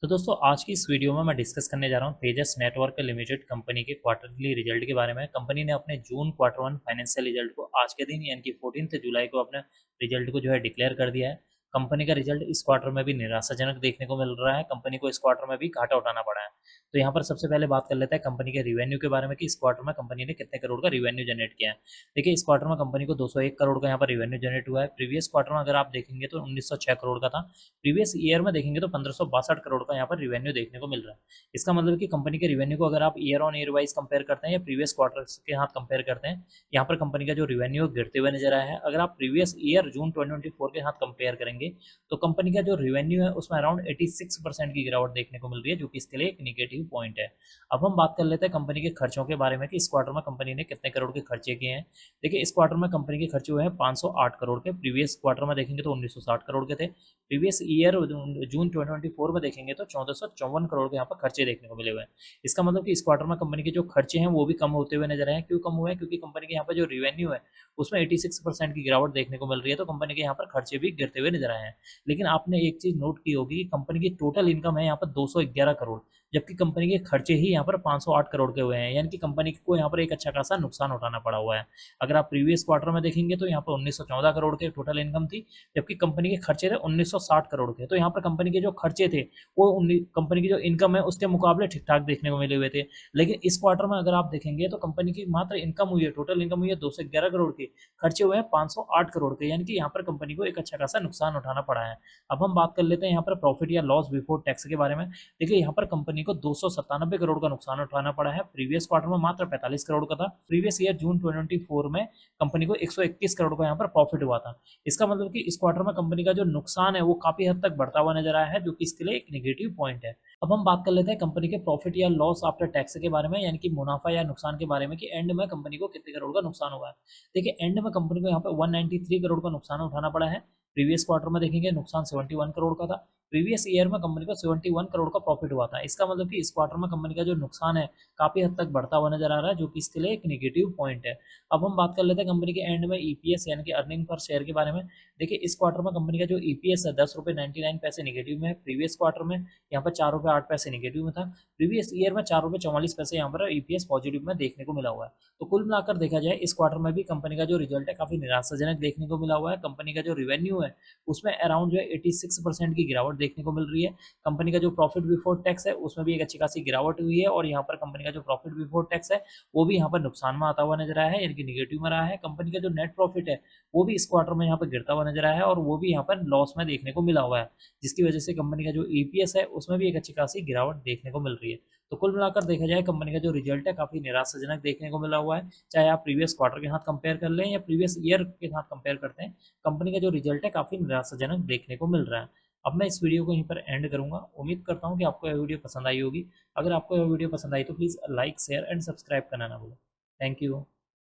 तो दोस्तों आज की इस वीडियो में मैं डिस्कस करने जा रहा हूँ तेजस नेटवर्क लिमिटेड कंपनी के क्वार्टरली रिजल्ट के बारे में। कंपनी ने अपने जून क्वार्टर वन फाइनेंशियल रिजल्ट को आज के दिन यानी कि 14 जुलाई को अपने रिजल्ट को जो है डिक्लेयर कर दिया है। कंपनी का रिजल्ट इस क्वार्टर में भी निराशाजनक देखने को मिल रहा है। कंपनी को इस क्वार्टर में भी घाटा उठाना पड़ा है। तो यहाँ पर सबसे पहले बात कर लेते हैं कंपनी के रिवेन्यू के बारे में कि इस क्वार्टर में कंपनी ने कितने करोड़ का रिवेन्यू जनरेट किया है। देखिए, इस क्वार्टर में कंपनी को 201 करोड़ का यहाँ पर रिवेन्यू जनरेट हुआ है। प्रीवियस क्वार्टर में अगर आप देखेंगे तो 1906 करोड़ का था। प्रीवियस ईयर में देखेंगे तो 1562 करोड़ का यहाँ पर रिवेन्यू देखने को मिल रहा है। इसका मतलब कि कंपनी के रिवेन्यू को अगर आप year on year wise compare करते हैं या प्रीवियस क्वार्टर के साथ कंपेयर करते हैं, यहाँ पर कंपनी का जो रिवेन्यू गिरते हुए नजर आया है। अगर आप प्रीवियस ईयर जून 2024 के साथ कंपेयर करेंगे तो कंपनी का जो रिवेन्यू है उसमें अराउंड 86% की गिरावट देखने को मिल रही है, जो कि इसके लिए एक निगेटिव पॉइंट है। अब हम बात कर लेते हैं कंपनी के खर्चों के बारे में कि इस क्वार्टर में कंपनी ने कितने करोड़ के खर्चे किए हैं। देखिए, इस क्वार्टर में कंपनी के खर्चे हुए हैं 508 करोड़ के। प्रीवियस क्वार्टर में देखेंगे तो 1960 करोड़ के थे। प्रीवियस ईयर जून 2024 में देखेंगे तो 1454 करोड़ के यहाँ पर खर्चे देखने को मिले हुए हैं। इसका मतलब कि इस क्वार्टर में कंपनी के जो खर्चे हैं वो भी कम होते हुए नजर आए हैं। क्यों कम हुए हैं? क्योंकि कंपनी के यहाँ पर जो रिवेन्यू है उसमें 86% की गिरावट देखने को मिल रही है, तो कंपनी के यहाँ पर खर्चे भी गिरते हुए नजर आए हैं। लेकिन आपने एक चीज नोट की होगी कि कंपनी की टोटल इनकम है यहाँ पर 211 करोड़, जबकि कंपनी के खर्चे ही यहाँ पर 508 करोड़ के हुए हैं। यानी कि कंपनी को यहाँ पर एक अच्छा खासा नुकसान उठाना पड़ा हुआ है। अगर आप प्रीवियस क्वार्टर में देखेंगे तो यहाँ पर 1914 करोड़ के टोटल इनकम थी, जबकि कंपनी के खर्चे थे 1960 करोड़ के। तो यहाँ पर कंपनी के जो खर्चे थे वो कंपनी की जो इनकम है उसके मुकाबले ठीक ठाक देखने को मिले हुए थे। लेकिन इस क्वार्टर में अगर आप देखेंगे तो कंपनी की मात्र इनकम हुई है, टोटल इनकम हुई है 211 करोड़ की, खर्चे हुए हैं 508 करोड़ के। यानी कि यहाँ पर कंपनी को एक अच्छा खासा नुकसान उठाना पड़ा है। अब हम बात कर लेते हैं यहाँ पर प्रॉफिट या लॉस बिफोर टैक्स के बारे में। देखिए, यहाँ पर कंपनी को 297 करोड़ का नुकसान उठाना पड़ा है। प्रीवियस क्वार्टर में मात्र 45 करोड़ का था। प्रीवियस ईयर जून 2024 में कंपनी को 121 करोड़ का यहाँ पर प्रॉफिट हुआ था। इसका मतलब कि इस क्वार्टर में कंपनी का जो नुकसान है वो काफी हद तक बढ़ता हुआ नजर आया है, जो कि इसके लिए एक नेगेटिव पॉइंट है। अब हम बात कर लेते हैं कंपनी के प्रॉफिट या लॉस आफ्टर टैक्स के बारे में, यानी कि मुनाफा या नुकसान के बारे में कि एंड में कंपनी को कितने करोड़ का नुकसान हुआ है। देखिए, एंड में कंपनी को यहाँ पे 193 करोड़ का नुकसान उठाना पड़ा है। प्रीवियस क्वार्टर में देखेंगे नुकसान 71 करोड़ का था। प्रीवियस ईयर में कंपनी को 71 करोड़ का प्रॉफिट हुआ था। इसका मतलब कि इस क्वार्टर में कंपनी का जो नुकसान है काफी हद तक बढ़ता हुआ नजर आ रहा है, जो कि इसके लिए एक नेगेटिव पॉइंट है। अब हम बात कर लेते हैं कंपनी के एंड में ईपीएस यानी कि अर्निंग पर शेयर के बारे में। देखिए, इस क्वार्टर में कंपनी का जो ईपीएस है 10 रुपये 99 पैसे निगेटिव में है। प्रीवियस क्वार्टर में यहाँ पर 4 रुपये 8 पैसे निगेटिव में था। प्रीवियस ईयर में 4 रुपये 44 पैसे यहाँ पर ईपीएस पॉजिटिव में देखने को मिला हुआ है। तो कुल मिलाकर देखा जाए इस क्वार्टर में भी कंपनी का जो रिजल्ट है काफी निराशाजनक देखने को मिला हुआ है। कंपनी का जो रिवेन्यू है उसमें अराउंड जो है 86% की गिरावट देखने को मिल रही है। कंपनी का जो प्रॉफिट बिफोर टैक्स है उसमें भी एक अच्छी खासी गिरावट हुई है, और यहाँ पर कंपनी का जो प्रॉफिट बिफोर टैक्स है वो भी यहाँ पर नुकसान में आता हुआ नजर आया है, यानी कि निगेटिव में रहा है। कंपनी का जो नेट प्रॉफिट है वो भी इस क्वार्टर में यहाँ पर गिरता हुआ नजर आया है, और वो भी यहाँ पर लॉस में देखने को मिला हुआ है, जिसकी वजह से कंपनी का जो ईपीएस है उसमें भी एक अच्छी खासी गिरावट देखने को मिल रही है। तो कुल मिलाकर देखा जाए कंपनी का जो रिजल्ट है काफी निराशाजनक देखने को मिला हुआ है। चाहे आप प्रीवियस क्वार्टर के साथ कंपेयर कर लें या प्रीवियस ईयर के साथ कंपेयर करते हैं, कंपनी का जो रिजल्ट है काफी निराशाजनक देखने को मिल रहा है। अब मैं इस वीडियो को यहीं पर एंड करूंगा। उम्मीद करता हूँ कि आपको यह वीडियो पसंद आई होगी। अगर आपको यह वीडियो पसंद आई तो please like share and subscribe करना ना भूलें। Thank you.